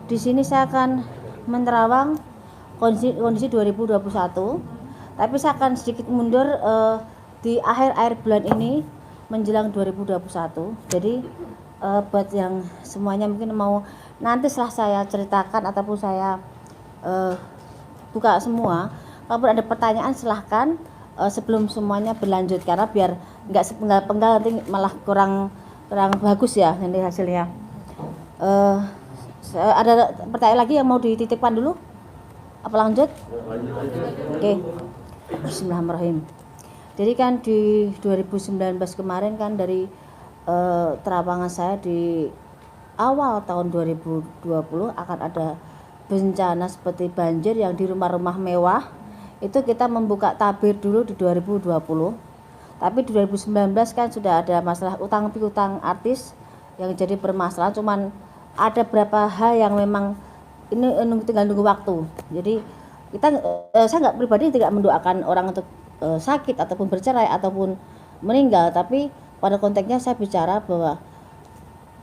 Di sini saya akan menerawang kondisi 2021, tapi saya akan sedikit mundur di akhir bulan ini menjelang 2021. Jadi buat yang semuanya mungkin mau nanti setelah saya ceritakan ataupun saya buka semua, kalaupun ada pertanyaan silahkan sebelum semuanya berlanjut, karena biar nggak sepenggal-penggal nanti malah kurang bagus ya nanti hasilnya. Ada pertanyaan lagi yang mau dititipkan dulu? Apa lanjut? Oke. Bismillahirrahmanirrahim. Jadi kan di 2019 kemarin kan dari terawangan saya di awal tahun 2020 akan ada bencana seperti banjir yang di rumah-rumah mewah. Itu kita membuka tabir dulu di 2020. Tapi di 2019 kan sudah ada masalah utang piutang artis yang jadi permasalahan, cuman ada beberapa hal yang memang ini tinggal nunggu waktu. Jadi saya nggak pribadi tidak mendoakan orang untuk sakit ataupun bercerai ataupun meninggal, tapi pada konteksnya saya bicara bahwa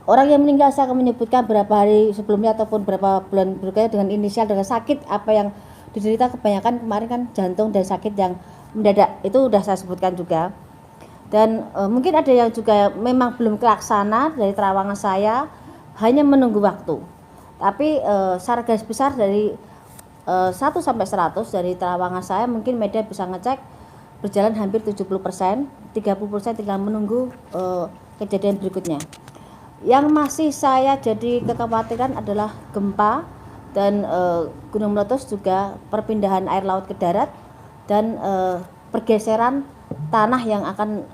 orang yang meninggal saya akan menyebutkan berapa hari sebelumnya ataupun berapa bulan berikutnya dengan inisial dengan sakit apa yang diderita. Kebanyakan kemarin kan jantung dan sakit yang mendadak, itu udah saya sebutkan juga. Dan mungkin ada yang juga memang belum terlaksana dari terawangan saya, hanya menunggu waktu. Tapi secara garis besar dari 1 sampai 100 dari terawangan saya mungkin media bisa ngecek berjalan hampir 70%, 30% tinggal menunggu kejadian berikutnya. Yang masih saya jadi kekhawatiran adalah gempa dan gunung meletus, juga perpindahan air laut ke darat dan pergeseran tanah yang akan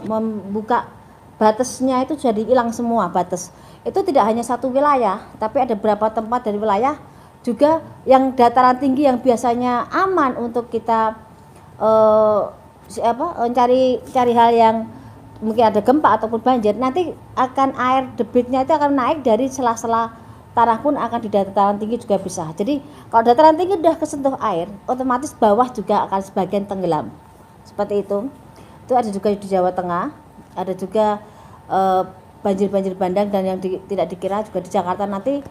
membuka batasnya itu jadi hilang semua batas. Itu tidak hanya satu wilayah, tapi ada beberapa tempat dari wilayah juga yang dataran tinggi yang biasanya aman untuk kita cari hal yang mungkin ada gempa ataupun banjir, nanti akan air debitnya itu akan naik dari sela-sela tanah pun akan di dataran tinggi juga bisa. Jadi kalau dataran tinggi udah kesentuh air, otomatis bawah juga akan sebagian tenggelam. Seperti itu. Itu ada juga di Jawa Tengah, ada juga banjir bandang, dan yang tidak dikira juga di Jakarta nanti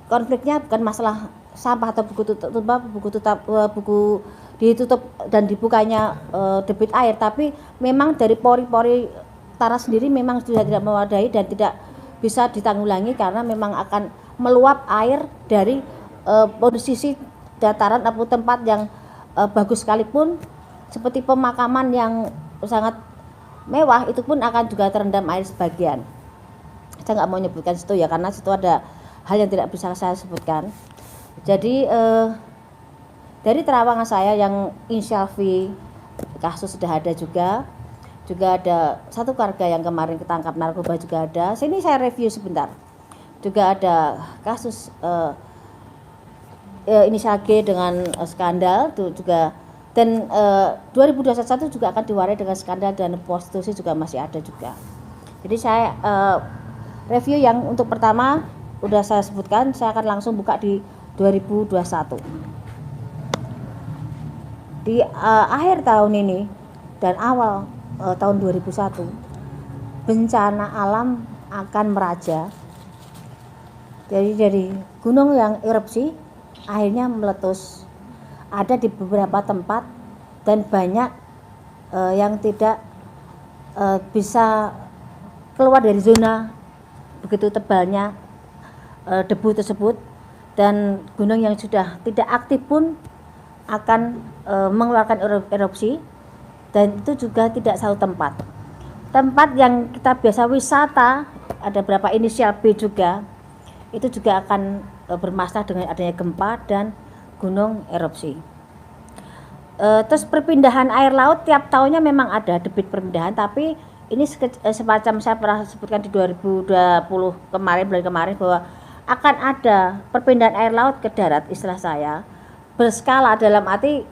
konfliknya bukan masalah sampah atau buku ditutup dan dibukanya debit air, tapi memang dari pori-pori tanah sendiri memang sudah tidak memadai dan tidak bisa ditanggulangi karena memang akan meluap air dari posisi dataran atau tempat yang bagus sekalipun seperti pemakaman yang sangat mewah, itu pun akan juga terendam air sebagian. Saya nggak mau menyebutkan situ ya, karena situ ada hal yang tidak bisa saya sebutkan. Jadi dari terawangan saya yang inisial V kasus sudah ada juga ada satu keluarga yang kemarin ketangkap narkoba juga ada. Sini saya review sebentar. Juga ada kasus inisial G dengan skandal itu juga. Dan 2021 juga akan diwarai dengan skandal dan prostitusi juga masih ada juga. Jadi saya review yang untuk pertama udah saya sebutkan, saya akan langsung buka di 2021. Di akhir tahun ini dan awal tahun 2001, bencana alam akan meraja. Jadi dari gunung yang erupsi akhirnya meletus. Ada di beberapa tempat dan banyak yang tidak bisa keluar dari zona begitu tebalnya debu tersebut, dan gunung yang sudah tidak aktif pun akan mengeluarkan erupsi, dan itu juga tidak satu tempat yang kita biasa wisata, ada beberapa inisial B juga, itu juga akan bermasalah dengan adanya gempa dan gunung erupsi. Terus perpindahan air laut tiap tahunnya memang ada debit perpindahan, tapi ini semacam saya pernah sebutkan di 2020 bulan kemarin bahwa akan ada perpindahan air laut ke darat, istilah saya berskala dalam arti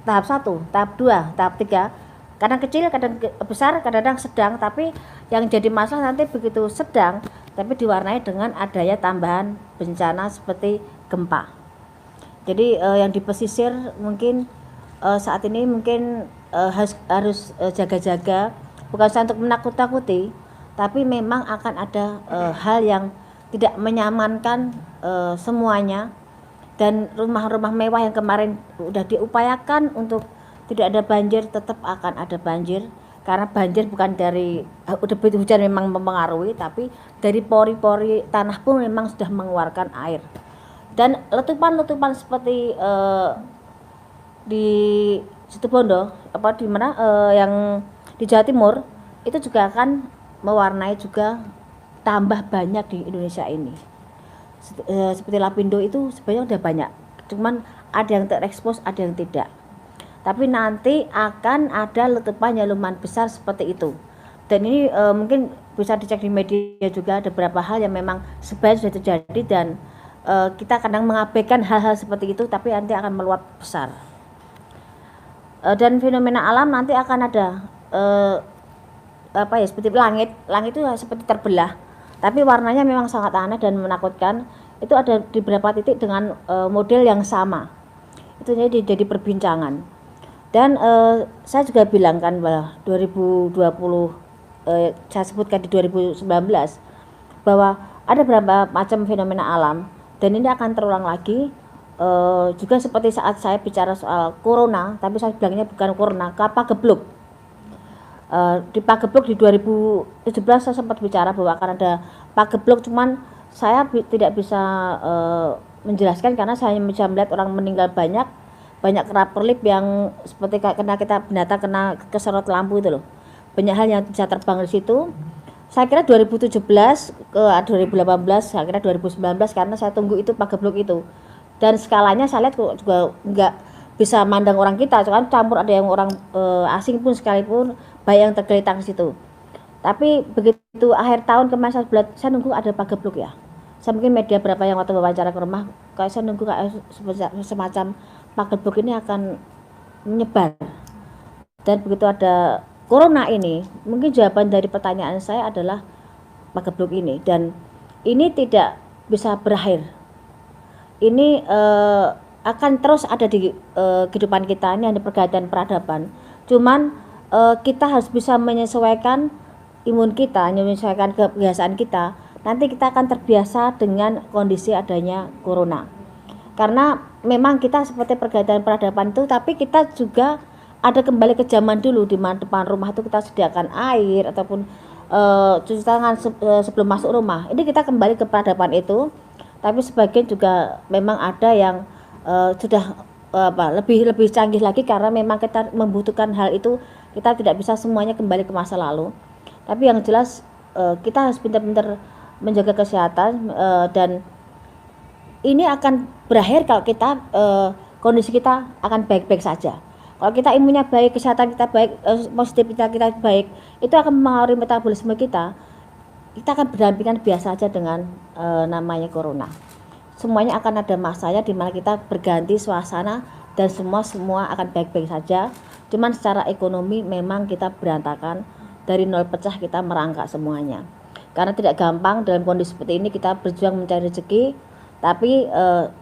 tahap 1, tahap 2, tahap 3, kadang kecil, kadang besar, kadang sedang, tapi yang jadi masalah nanti begitu sedang tapi diwarnai dengan adanya tambahan bencana seperti gempa. Jadi yang di pesisir mungkin saat ini mungkin harus jaga-jaga, bukan untuk menakut-takuti, tapi memang akan ada hal yang tidak menyamankan semuanya, dan rumah-rumah mewah yang kemarin udah diupayakan untuk tidak ada banjir, tetap akan ada banjir, karena banjir bukan dari debit hujan memang mempengaruhi, tapi dari pori-pori tanah pun memang sudah mengeluarkan air. Dan letupan-letupan seperti di Situbondo di mana yang di Jawa Timur itu juga akan mewarnai juga tambah banyak di Indonesia ini. Seperti Lapindo itu sebenarnya udah banyak, cuman ada yang terekspos, ada yang tidak. Tapi nanti akan ada letupan yang lumayan besar seperti itu. Dan ini mungkin bisa dicek di media juga, ada beberapa hal yang memang sebenarnya sudah terjadi, dan kita kadang mengabaikan hal-hal seperti itu, tapi nanti akan meluap besar. Dan fenomena alam nanti akan ada seperti langit itu seperti terbelah, tapi warnanya memang sangat aneh dan menakutkan. Itu ada di beberapa titik dengan model yang sama. Itu jadi perbincangan. Dan saya juga bilang kan bahwa 2020 saya sebutkan di 2019 bahwa ada beberapa macam fenomena alam, dan ini akan terulang lagi. Juga seperti saat saya bicara soal corona, tapi saya bilangnya bukan corona, Pagebluk. Di Pagebluk di 2017 saya sempat bicara bahwa akan ada Pagebluk, cuman saya tidak bisa menjelaskan karena saya bisa melihat orang meninggal banyak keraperlip yang seperti kena kita binatang kena keserot lampu itu loh. Banyak hal yang bisa terbang di situ. Saya kira 2017 ke 2018, saya kira 2019, karena saya tunggu itu Pagebluk itu. Dan skalanya saya lihat juga nggak bisa mandang orang kita, kan campur, ada yang orang asing pun sekalipun baik yang tergeletak di situ. Tapi begitu akhir tahun kemarin saya nunggu ada Pagebluk ya. Saya mungkin media berapa yang waktu wawancara ke rumah, kayak saya nunggu kayak semacam Pagebluk ini akan menyebar. Dan begitu ada corona ini, mungkin jawaban dari pertanyaan saya adalah Pagebluk ini, dan ini tidak bisa berakhir. Ini akan terus ada di kehidupan kita, ini ada pergantian peradaban. Cuman kita harus bisa menyesuaikan imun kita, menyesuaikan kebiasaan kita. Nanti kita akan terbiasa dengan kondisi adanya corona. Karena memang kita seperti pergantian peradaban itu, tapi kita juga ada kembali ke zaman dulu, di mana depan rumah itu kita sediakan air ataupun cuci tangan sebelum masuk rumah. Ini kita kembali ke peradaban itu. Tapi sebagian juga memang ada yang sudah lebih canggih lagi, karena memang kita membutuhkan hal itu. Kita tidak bisa semuanya kembali ke masa lalu. Tapi yang jelas kita harus pintar-pintar menjaga kesehatan, dan ini akan berakhir kalau kita kondisi kita akan baik-baik saja. Kalau kita imunnya baik, kesehatan kita baik, positivitas kita baik, itu akan mempengaruhi metabolisme kita. Kita akan berdampingan biasa saja dengan namanya corona. Semuanya akan ada masanya di mana kita berganti suasana, dan semua akan baik-baik saja. Cuman secara ekonomi memang kita berantakan, dari nol pecah kita merangkak semuanya. Karena tidak gampang dalam kondisi seperti ini kita berjuang mencari rezeki, tapi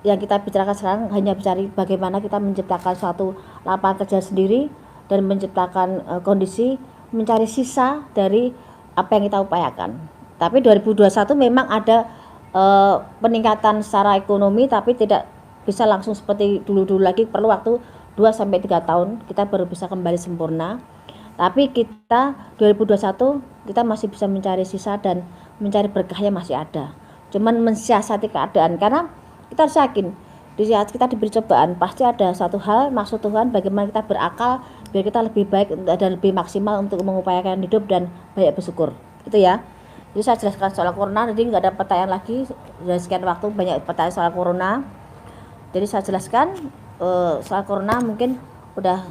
yang kita bicarakan sekarang hanya mencari bagaimana kita menciptakan suatu lapangan kerja sendiri, dan menciptakan kondisi mencari sisa dari apa yang kita upayakan. Tapi 2021 memang ada peningkatan secara ekonomi, tapi tidak bisa langsung seperti dulu-dulu lagi, perlu waktu 2-3 tahun kita baru bisa kembali sempurna. Tapi kita 2021 kita masih bisa mencari sisa, dan mencari berkahnya masih ada. Cuman mensiasati keadaan, karena kita harus yakin di saat kita diberi cobaan pasti ada satu hal maksud Tuhan, bagaimana kita berakal biar kita lebih baik dan lebih maksimal untuk mengupayakan hidup dan banyak bersyukur. Itu ya. Jadi saya jelaskan soal corona, jadi nggak ada pertanyaan lagi. Sudah sekian waktu banyak pertanyaan soal corona. Jadi saya jelaskan soal corona, mungkin udah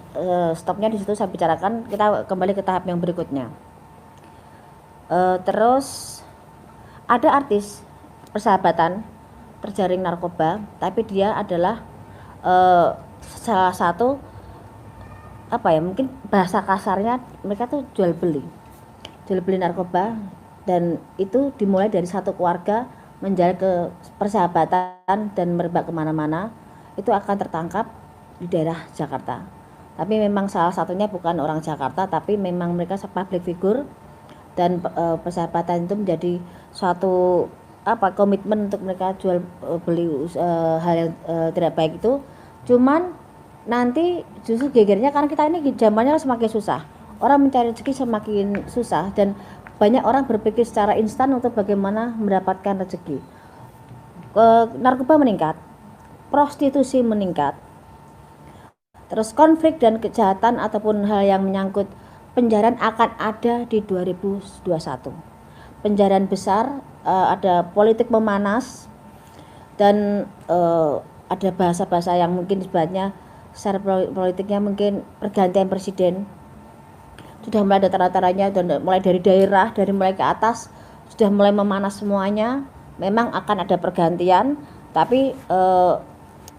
stopnya di situ saya bicarakan. Kita kembali ke tahap yang berikutnya. Terus ada artis persahabatan terjaring narkoba, tapi dia adalah salah satu mungkin bahasa kasarnya mereka tuh jual beli narkoba. Dan itu dimulai dari satu keluarga menjalin ke persahabatan dan merebak kemana-mana. Itu akan tertangkap di daerah Jakarta. Tapi memang salah satunya bukan orang Jakarta, tapi memang mereka public figure, dan persahabatan itu menjadi suatu apa komitmen untuk mereka jual beli hal yang tidak baik itu. Cuman nanti justru gegernya karena kita ini zamannya semakin susah, orang mencari rezeki semakin susah, dan banyak orang berpikir secara instan untuk bagaimana mendapatkan rezeki. Narkoba meningkat, prostitusi meningkat, terus konflik dan kejahatan ataupun hal yang menyangkut penjaraan akan ada di 2021. Penjaraan besar, ada politik memanas, dan ada bahasa-bahasa yang mungkin sebenarnya secara politiknya mungkin pergantian presiden sudah mulai ada tanda-tandanya, dan mulai dari daerah, dari mulai ke atas sudah mulai memanas semuanya. Memang akan ada pergantian, tapi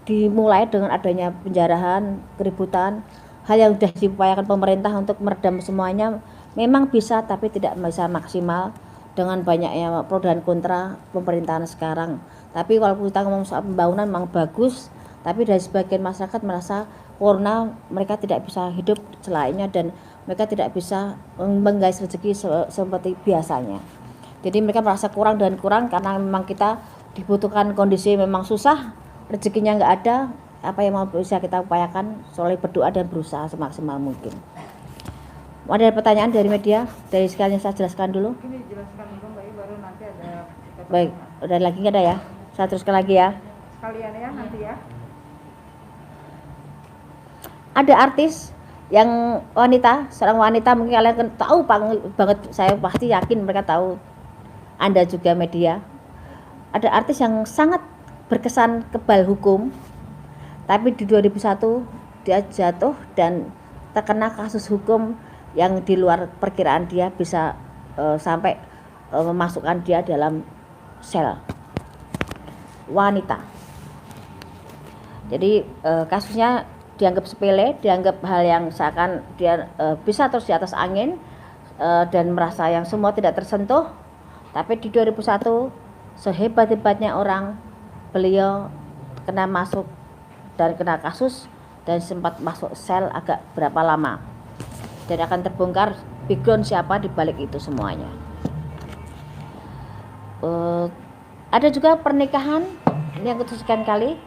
dimulai dengan adanya penjarahan, keributan, hal yang sudah diupayakan pemerintah untuk meredam semuanya memang bisa, tapi tidak bisa maksimal dengan banyaknya pro dan kontra pemerintahan sekarang. Tapi kalau kita ngomong soal pembangunan memang bagus, tapi dari sebagian masyarakat merasa corona mereka tidak bisa hidup selainnya, dan mereka tidak bisa menggais rezeki seperti biasanya. Jadi mereka merasa kurang dan kurang karena memang kita dibutuhkan kondisi memang susah, rezekinya nggak ada. Apa yang mau bisa kita upayakan selalu berdoa dan berusaha semaksimal mungkin. Ada pertanyaan dari media? Dari sekalian saya jelaskan dulu. Ini dijelaskan dulu Mbak, baru nanti ada. Baik, udah lagi nggak ada ya? Saya teruskan lagi ya. Sekalian ya nanti ya. Ada artis yang wanita, seorang wanita, mungkin kalian tahu banget, saya pasti yakin mereka tahu, Anda juga media. Ada artis yang sangat berkesan kebal hukum, tapi di 2001 dia jatuh dan terkena kasus hukum yang di luar perkiraan dia, bisa sampai memasukkan dia dalam sel. Wanita. Jadi kasusnya dianggap sepele, dianggap hal yang seakan dia bisa terus di atas angin, dan merasa yang semua tidak tersentuh. Tapi di 2001 sehebat-hebatnya orang, beliau kena masuk dan kena kasus dan sempat masuk sel agak berapa lama, dan akan terbongkar background siapa di balik itu semuanya. Ada juga pernikahan ini yang kesekian kali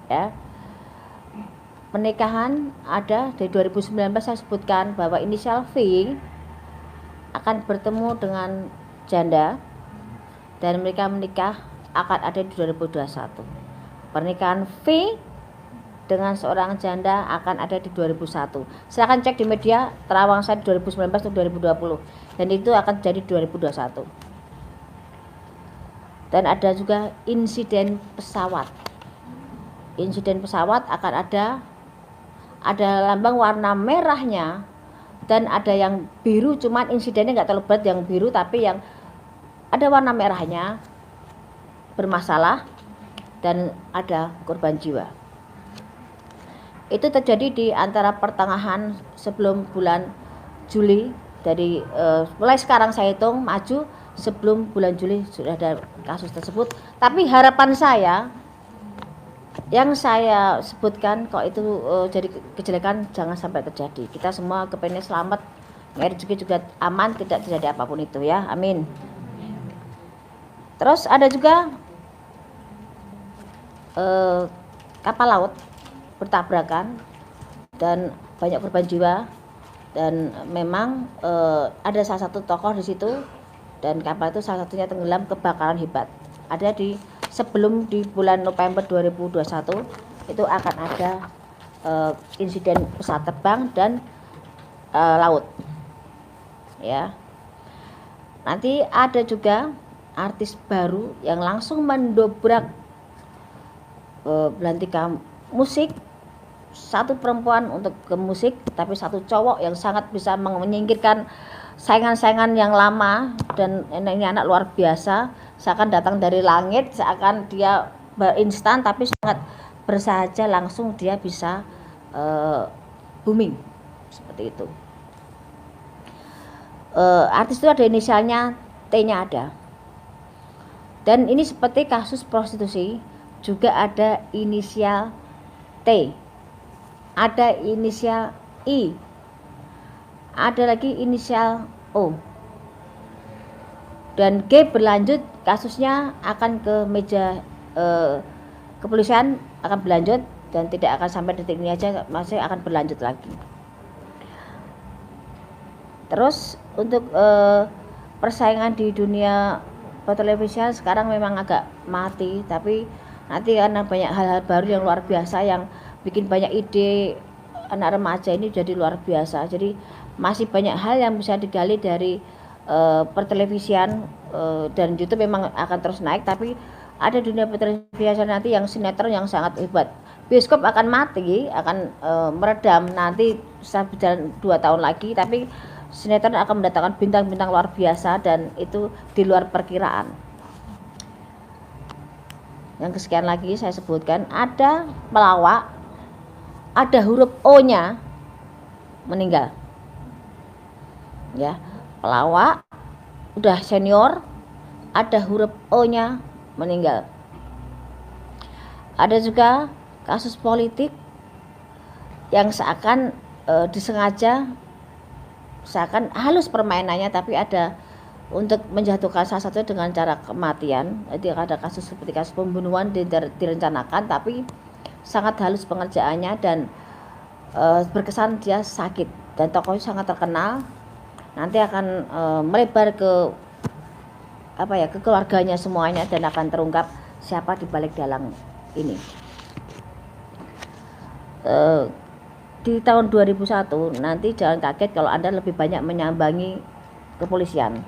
ya. Pernikahan ada dari 2019, saya sebutkan bahwa inisial V akan bertemu dengan janda dan mereka menikah akan ada di 2021. Pernikahan V dengan seorang janda akan ada di 2001. Silakan cek di media terawang saya di 2019 atau 2020, dan itu akan jadi 2021. Dan ada juga insiden pesawat. Insiden pesawat akan ada lambang warna merahnya dan ada yang biru, cuman insidennya nggak terlalu berat yang biru, tapi yang ada warna merahnya bermasalah dan ada korban jiwa. Itu terjadi di antara pertengahan sebelum bulan Juli. Dari mulai sekarang saya hitung maju, sebelum bulan Juli sudah ada kasus tersebut. Tapi harapan saya yang saya sebutkan, kok itu jadi kejelekan jangan sampai terjadi. Kita semua kepengen selamat, rezeki juga aman, tidak terjadi apapun itu ya, amin. Terus ada juga kapal laut bertabrakan dan banyak korban jiwa, dan memang ada salah satu tokoh di situ, dan kapal itu salah satunya tenggelam, kebakaran hebat. Ada di sebelum di bulan November 2021 itu akan ada insiden pesawat terbang dan laut ya. Nanti ada juga artis baru yang langsung mendobrak belantika musik, satu perempuan untuk ke musik, tapi satu cowok yang sangat bisa menyingkirkan saingan-saingan yang lama, dan ini anak luar biasa, seakan datang dari langit, seakan dia instan, tapi sangat bersahaja, langsung dia bisa booming seperti itu. Artis itu ada inisialnya, T-nya ada, dan ini seperti kasus prostitusi juga ada inisial T, ada inisial I, ada lagi inisial O. Dan G berlanjut, kasusnya akan ke meja kepolisian, akan berlanjut dan tidak akan sampai detik ini aja, masih akan berlanjut lagi. Terus untuk persaingan di dunia pertelevisian sekarang memang agak mati, tapi nanti karena banyak hal-hal baru yang luar biasa yang bikin banyak ide anak remaja ini jadi luar biasa. Jadi masih banyak hal yang bisa digali dari pertelevisian, dan YouTube memang akan terus naik, tapi ada dunia pertelevisian nanti yang sinetron yang sangat hebat. Bioskop akan mati, akan meredam nanti bisa berjalan 2 tahun lagi, tapi sinetron akan mendatangkan bintang-bintang luar biasa dan itu di luar perkiraan. Yang kesekian lagi saya sebutkan, ada pelawak, ada huruf O-nya meninggal. Ya, pelawak udah senior, ada huruf O-nya meninggal. Ada juga kasus politik yang seakan disengaja, seakan halus permainannya, tapi ada untuk menjatuhkan salah satu dengan cara kematian. Jadi ada kasus seperti kasus pembunuhan direncanakan, tapi sangat halus pengerjaannya dan berkesan dia sakit, dan tokohnya sangat terkenal. Nanti akan melebar ke ke keluarganya semuanya dan akan terungkap siapa di balik dalang ini. Di tahun 2001 nanti jangan kaget kalau Anda lebih banyak menyambangi kepolisian,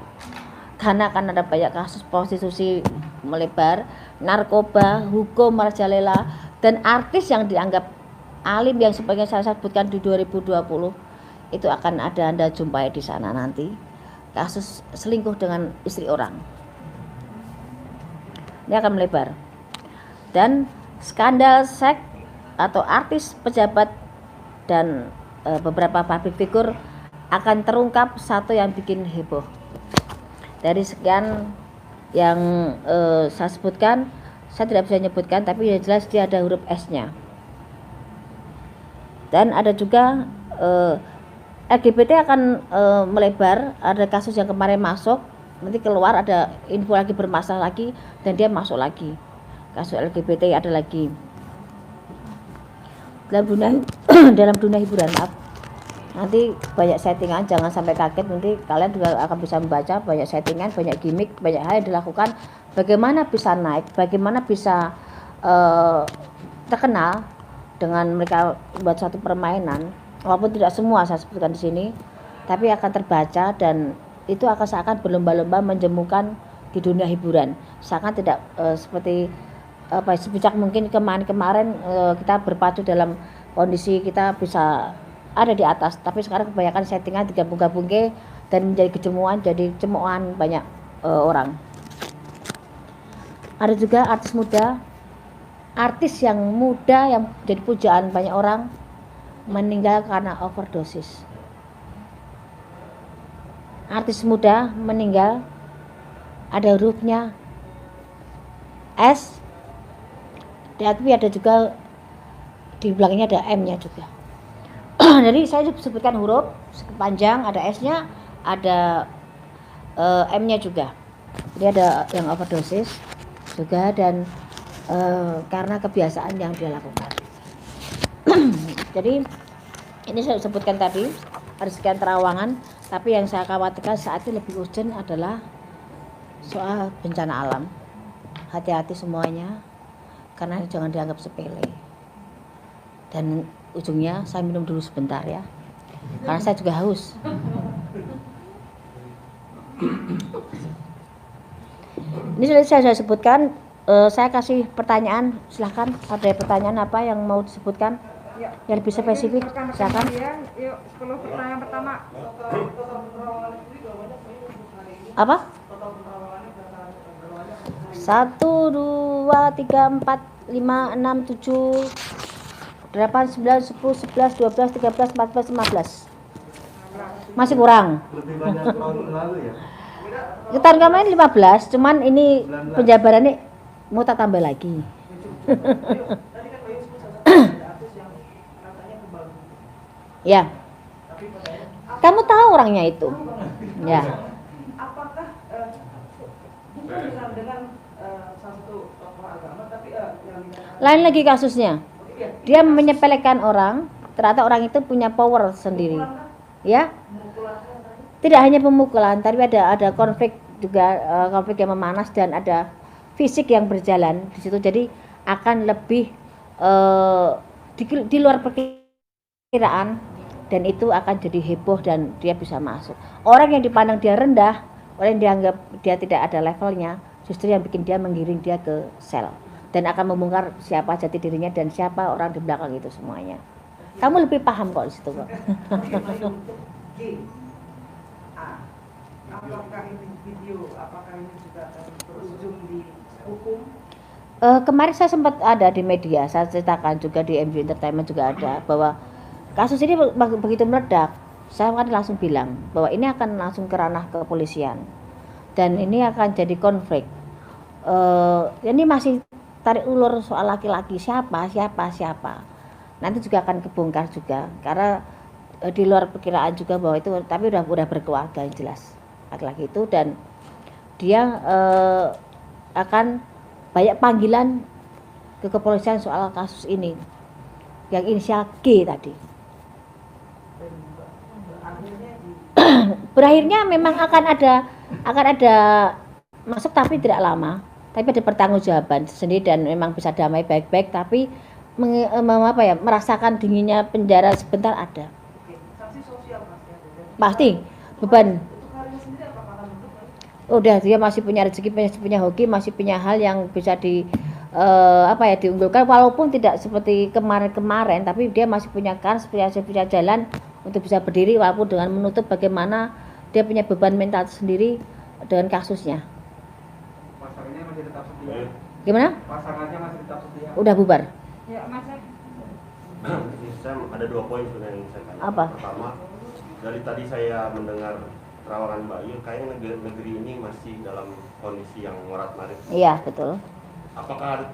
karena akan ada banyak kasus prostitusi melebar, narkoba, hukum merajalela, dan artis yang dianggap alim yang sebagai saya sebutkan di 2020 itu akan ada Anda jumpai di sana nanti. Kasus selingkuh dengan istri orang ini akan melebar, dan skandal seks atau artis, pejabat, dan beberapa public figure akan terungkap satu yang bikin heboh. Dari sekian yang saya sebutkan, saya tidak bisa menyebutkan, tapi yang jelas dia ada huruf S-nya. Dan ada juga LGBT akan melebar. Ada kasus yang kemarin masuk, nanti keluar ada info lagi bermasalah lagi, dan dia masuk lagi. Kasus LGBT ada lagi dalam dunia hiburan. Nanti banyak settingan, jangan sampai kaget. Nanti kalian juga akan bisa membaca banyak settingan, banyak gimmick, banyak hal yang dilakukan. Bagaimana bisa naik, bagaimana bisa terkenal dengan mereka buat satu permainan. Walaupun tidak semua saya sebutkan di sini, tapi akan terbaca, dan itu akan seakan berlomba-lomba menjemukan di dunia hiburan. Seakan tidak seperti sebijak mungkin kemarin kita berpacu dalam kondisi kita bisa ada di atas, tapi sekarang kebanyakan settingan digabung-gabung dan menjadi kejemuan, jadi cemoan banyak orang. Ada juga artis muda, artis yang muda yang jadi pujaan banyak orang meninggal karena overdosis. Artis muda meninggal, ada hurufnya S, tapi ada juga di belakangnya ada M-nya juga. Jadi saya sebutkan huruf panjang, ada S-nya, ada M-nya juga. Jadi ada yang overdosis juga, dan karena kebiasaan yang dia lakukan. Jadi ini saya sebutkan tadi ada sekian terawangan, tapi yang saya khawatirkan saat ini lebih urgent adalah soal bencana alam. Hati-hati semuanya, karena jangan dianggap sepele. Dan ujungnya saya minum dulu sebentar ya, karena saya juga haus. Ini sudah saya sebutkan. Saya kasih pertanyaan, silahkan. Ada pertanyaan apa yang mau disebutkan? Ya. Yang lebih spesifik, silakan. Yuk, 10 pertanyaan pertama. Apa? 1, 2, 3, 4, 5, 6, 7, 8, 9, 10, 11, 12, 13, 14, 15. Masih kurang. Lebih banyak tahun lalu ya? Tahun kemarin 15, cuman ini penjabarannya mau tak tambah lagi. Ya, kamu tahu orangnya itu, ya. Apakah Lain lagi kasusnya. Dia menyepelekan orang, ternyata orang itu punya power sendiri. Ya. Tidak hanya pemukulan, tapi ada konflik juga, konflik yang memanas dan ada fisik yang berjalan di situ. Jadi akan lebih di luar perkiraan dan itu akan jadi heboh dan dia bisa masuk. Orang yang dipandang dia rendah, orang yang dianggap dia tidak ada levelnya, justru yang bikin dia menggiring dia ke sel dan akan membongkar siapa jati dirinya dan siapa orang di belakang itu semuanya. Kamu lebih paham kok di situ kok. Apakah ini video, apakah ini juga berujung di hukum? Kemarin saya sempat ada di media, saya ceritakan juga di MU Entertainment juga ada bahwa kasus ini begitu meledak, saya kan langsung bilang bahwa ini akan langsung ke ranah kepolisian dan ini akan jadi konflik. Ini masih tarik ulur soal laki-laki siapa. Nanti juga akan kebongkar juga karena di luar perkiraan juga bahwa itu, tapi udah berkeluarga yang jelas laki-laki itu dan dia akan banyak panggilan ke kepolisian soal kasus ini yang inisial G tadi. Berakhirnya memang akan ada masuk tapi tidak lama, tapi ada pertanggungjawaban sendiri dan memang bisa damai baik-baik, tapi merasakan dinginnya penjara sebentar ada. Sanksi sosial Pasti beban. Udah dia masih punya rezeki, masih punya hoki, masih punya hal yang bisa diunggulkan walaupun tidak seperti kemarin, tapi dia masih punya kans, punya jalan untuk bisa berdiri walaupun dengan menutup bagaimana dia punya beban mental sendiri dengan kasusnya. Pasangannya masih tetap setia. Gimana? Pasangannya masih tetap setia. Udah bubar. Ya, Mas. Saya ada 2 poin sebenarnya yang saya tanya. Apa? Pertama, dari tadi saya mendengar terawangan Mbak Yu, kayaknya negeri ini masih dalam kondisi yang morat-marit. Iya, betul. Apakah ada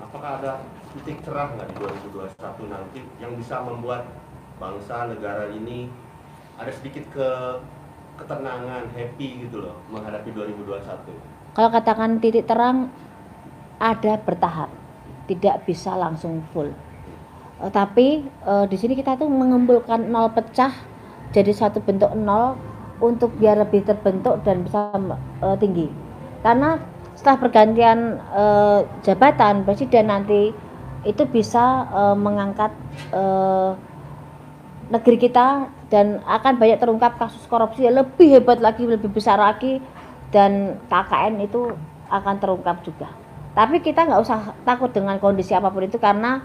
apakah ada titik cerah nggak di 2021 nanti yang bisa membuat bangsa negara ini ada sedikit ketenangan, happy gitu loh menghadapi 2021? Kalau katakan titik terang ada bertahap, tidak bisa langsung full. Tapi di sini kita tuh mengumpulkan nol pecah jadi satu bentuk nol untuk biar lebih terbentuk dan bisa tinggi. Karena setelah pergantian jabatan presiden nanti itu bisa mengangkat negeri kita dan akan banyak terungkap kasus korupsi yang lebih hebat lagi, lebih besar lagi dan KKN itu akan terungkap juga. Tapi kita nggak usah takut dengan kondisi apapun itu karena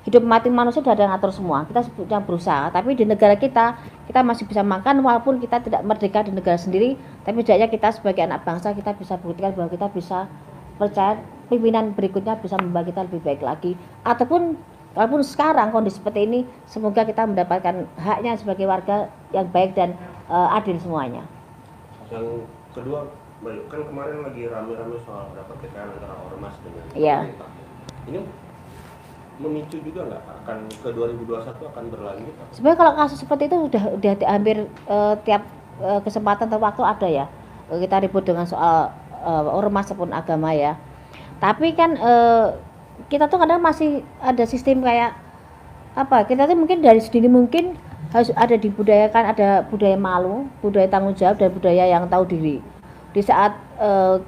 hidup mati manusia sudah ada yang ngatur semua. Kita sebutnya berusaha, tapi di negara kita masih bisa makan walaupun kita tidak merdeka di negara sendiri, tapi setidaknya kita sebagai anak bangsa kita bisa buktikan bahwa kita bisa percaya pimpinan berikutnya bisa membawa kita lebih baik lagi. Ataupun walaupun sekarang kondisi seperti ini, semoga kita mendapatkan haknya sebagai warga yang baik dan adil semuanya. Yang kedua, kan kemarin lagi rame-rame soal dapat TKN antara ormas dengan pemerintah. Ini memicu juga nggak akan ke 2021 akan berlanjut? Sebenarnya kalau kasus seperti itu udah hampir tiap kesempatan atau waktu ada ya. Kita ribut dengan soal ormas maupun agama ya. Tapi kan kita tuh kadang masih ada sistem kayak apa? Kita tuh mungkin dari sedini mungkin harus ada dibudayakan, ada budaya malu, budaya tanggung jawab dan budaya yang tahu diri. Di saat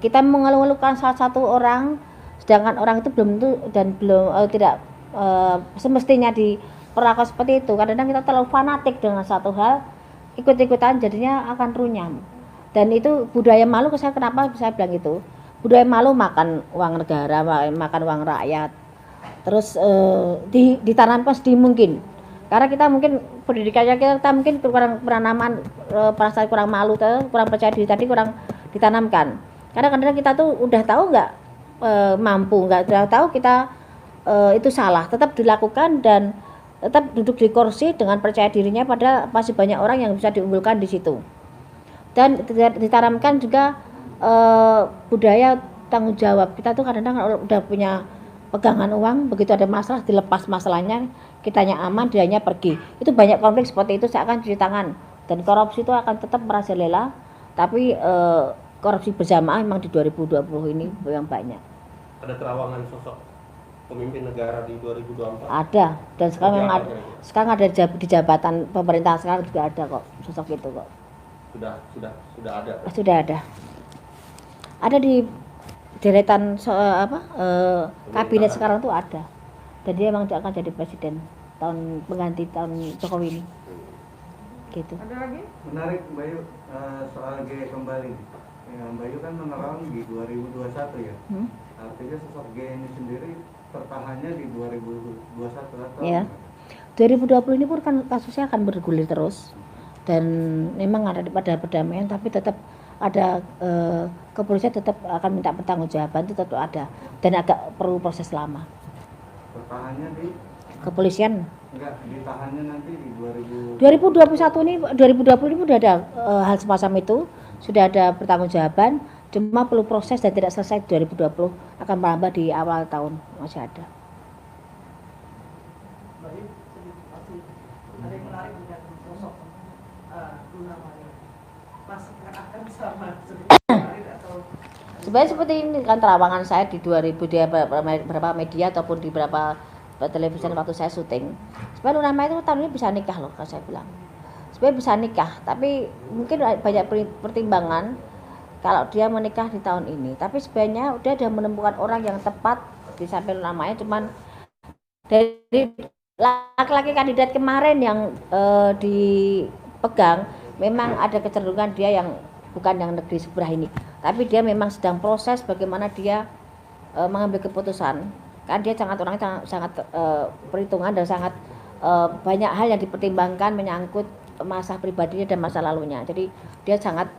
kita mengeluh-elukan salah satu orang, sedangkan orang itu belum tentu dan belum tidak semestinya diperlakukan seperti itu. Kadang-kadang kita terlalu fanatik dengan satu hal, ikut-ikutan jadinya akan runyam. Dan itu budaya malu, saya kenapa bisa bilang itu? Budaya malu makan uang negara, makan uang rakyat. Terus ditanamkan sedini mungkin. Karena kita mungkin pendidikannya kita mungkin kurang penanaman perasaan kurang malu, kurang percaya diri tadi kurang ditanamkan. Karena kadang-kadang kita tuh udah tahu nggak mampu, nggak tahu kita itu salah, tetap dilakukan dan tetap duduk di kursi dengan percaya dirinya, padahal masih banyak orang yang bisa diunggulkan di situ. Dan ditanamkan juga budaya tanggung jawab. Kita tuh kadang-kadang udah punya pegangan uang, begitu ada masalah dilepas masalahnya, kitanya aman, dianya pergi. Itu banyak konflik seperti itu seakan cuci tangan dan korupsi itu akan tetap merajalela. Tapi korupsi berjamaah memang di 2020 ini yang banyak. Ada terawangan sosok pemimpin negara di 2024? Ada, dan sekarang Seperti memang apa ada, kira-kira? sekarang ada di jabatan pemerintah sekarang juga ada kok sosok itu kok. Sudah ada. Sudah ada. Ada di deretan kabinet sekarang tuh ada. Dan dia emang akan jadi presiden tahun pengganti tahun Jokowi ini. Gitu. Ada lagi? Menarik Mbak Yu, soal G kembali. Ya, Mbak Yu kan menerang di 2021 ya. Artinya sosok G ini sendiri tertahannya di 2021 atau? Ya. 2020 ini pun kan kasusnya akan bergulir terus. Dan memang ada pada perdamaian, tapi tetap ada kepolisian tetap akan minta pertanggungjawaban, itu tetap ada, dan agak perlu proses lama. Bertahannya di Kepolisian enggak ditahannya nanti di 2021 ini 2020 ini sudah ada hal semacam itu, sudah ada pertanggungjawaban, cuma perlu proses dan tidak selesai 2020, akan merambah di awal tahun masih ada. Baik, masih ada yang menarik dengan sosok Luna Maya. Masih akan sama seperti kemarin atau Sebenarnya seperti ini kan terawangan saya di 2000 di beberapa media ataupun di beberapa televisi waktu saya syuting. Sebenarnya Luna Maya itu tahun ini bisa nikah loh, kalau saya bilang. Sebenarnya bisa nikah, tapi mungkin banyak pertimbangan kalau dia menikah di tahun ini. Tapi sebenarnya dia sudah menemukan orang yang tepat di samping Luna Maya, cuman dari laki-laki kandidat kemarin yang dipegang memang ada kecenderungan dia yang bukan yang negeri sebelah ini, tapi dia memang sedang proses bagaimana dia mengambil keputusan, kan dia orangnya sangat perhitungan dan sangat banyak hal yang dipertimbangkan menyangkut masa pribadinya dan masa lalunya. Jadi dia sangat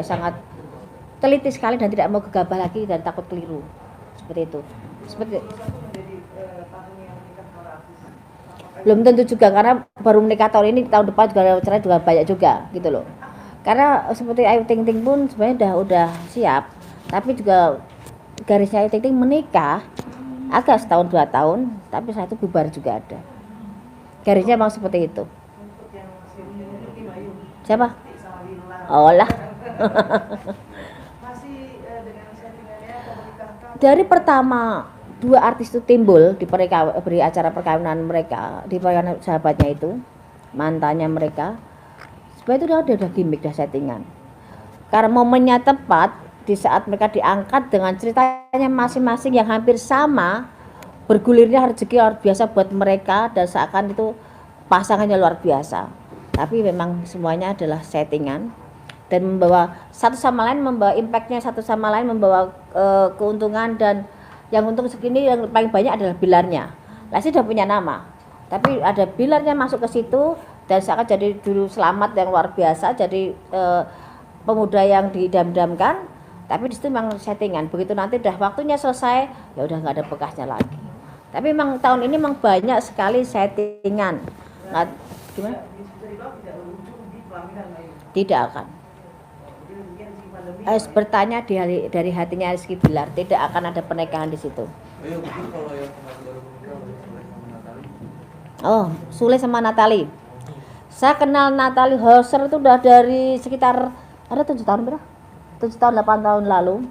sangat teliti sekali dan tidak mau gegabah lagi dan takut keliru seperti itu. Seperti menjadi tahun yang menikah para artis. Apakah belum tentu juga, karena baru menikah tahun ini, tahun depan juga cerai juga banyak juga gitu loh. Karena seperti Ayu Ting Ting pun sebenarnya udah siap, tapi juga garisnya Ayu Ting Ting menikah agak setahun 2 tahun, tapi setelah itu bubar juga ada. Garisnya memang seperti itu. untuk yang masih memiliki Bayu Siapa? sama Lila Oh lah. masih dengan settingannya atau menikahkan? Dari pertama 2 artis itu timbul di acara perkawinan mereka, di perkawinan sahabatnya itu, mantannya mereka, sebenarnya itu udah gimmick, dah settingan. Karena momennya tepat di saat mereka diangkat dengan ceritanya masing-masing yang hampir sama, bergulirnya rezeki luar biasa buat mereka dan seakan itu pasangannya luar biasa. Tapi memang semuanya adalah settingan dan membawa satu sama lain, membawa impactnya satu sama lain, membawa keuntungan, dan yang untung segini yang paling banyak adalah Bilarnya. Lesti sudah punya nama, tapi ada Bilarnya masuk ke situ dan seakan jadi dulu Selamat yang luar biasa, jadi pemuda yang didam-damkan, tapi di situ memang settingan. Begitu nanti udah waktunya selesai, ya udah nggak ada bekasnya lagi. Tapi memang tahun ini memang banyak sekali settingan. Nggak, gimana? Bisa dibilang tidak berujung di pelaminan Bayu. Tidak akan. Jadi mungkin si pandemi Bertanya dari hatinya Rizky Bilar, tidak akan ada pernikahan di situ. Ayo, mungkin kalau yang kemarin baru menikah udah selesai sama Natali. Oh, Sule sama Natali. Saya kenal Natali Hauser itu udah dari sekitar ada 7 tahun berapa? 7 tahun 8 tahun lalu.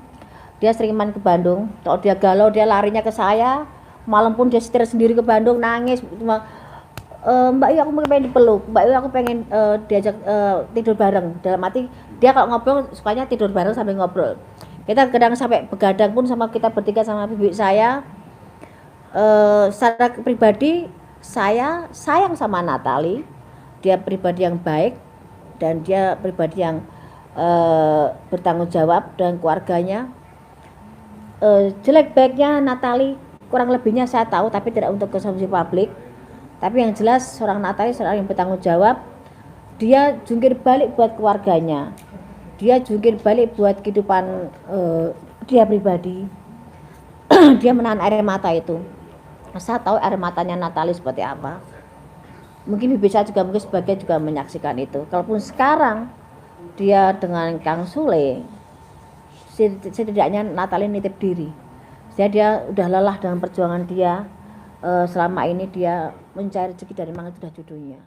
Dia sering main ke Bandung. Kalau dia galau dia larinya ke saya. Malam pun dia setir sendiri ke Bandung, nangis cuma Mbak Yu aku pengen dipeluk, Mbak Yu aku pengen diajak tidur bareng. Dalam arti dia kalau ngobrol sukanya tidur bareng sambil ngobrol. Kita kadang sampai begadang pun sama kita bertiga sama bibi saya. Secara pribadi saya sayang sama Natali. Dia pribadi yang baik dan dia pribadi yang bertanggung jawab dengan keluarganya. Jelek baiknya Natali kurang lebihnya saya tahu, tapi tidak untuk konsumsi publik. Tapi yang jelas seorang Natali seorang yang bertanggung jawab. Dia jungkir balik buat keluarganya, dia jungkir balik buat kehidupan dia pribadi. Dia menahan air mata itu. Saya tahu air matanya Natali seperti apa. Mungkin bibi saya juga mungkin sebagian juga menyaksikan itu. Kalaupun sekarang dia dengan Kang Sule, setidaknya Natali nitip diri. Jadi dia udah lelah dengan perjuangan dia. Selama ini dia mencari rezeki dari mana, itu sudah judulnya.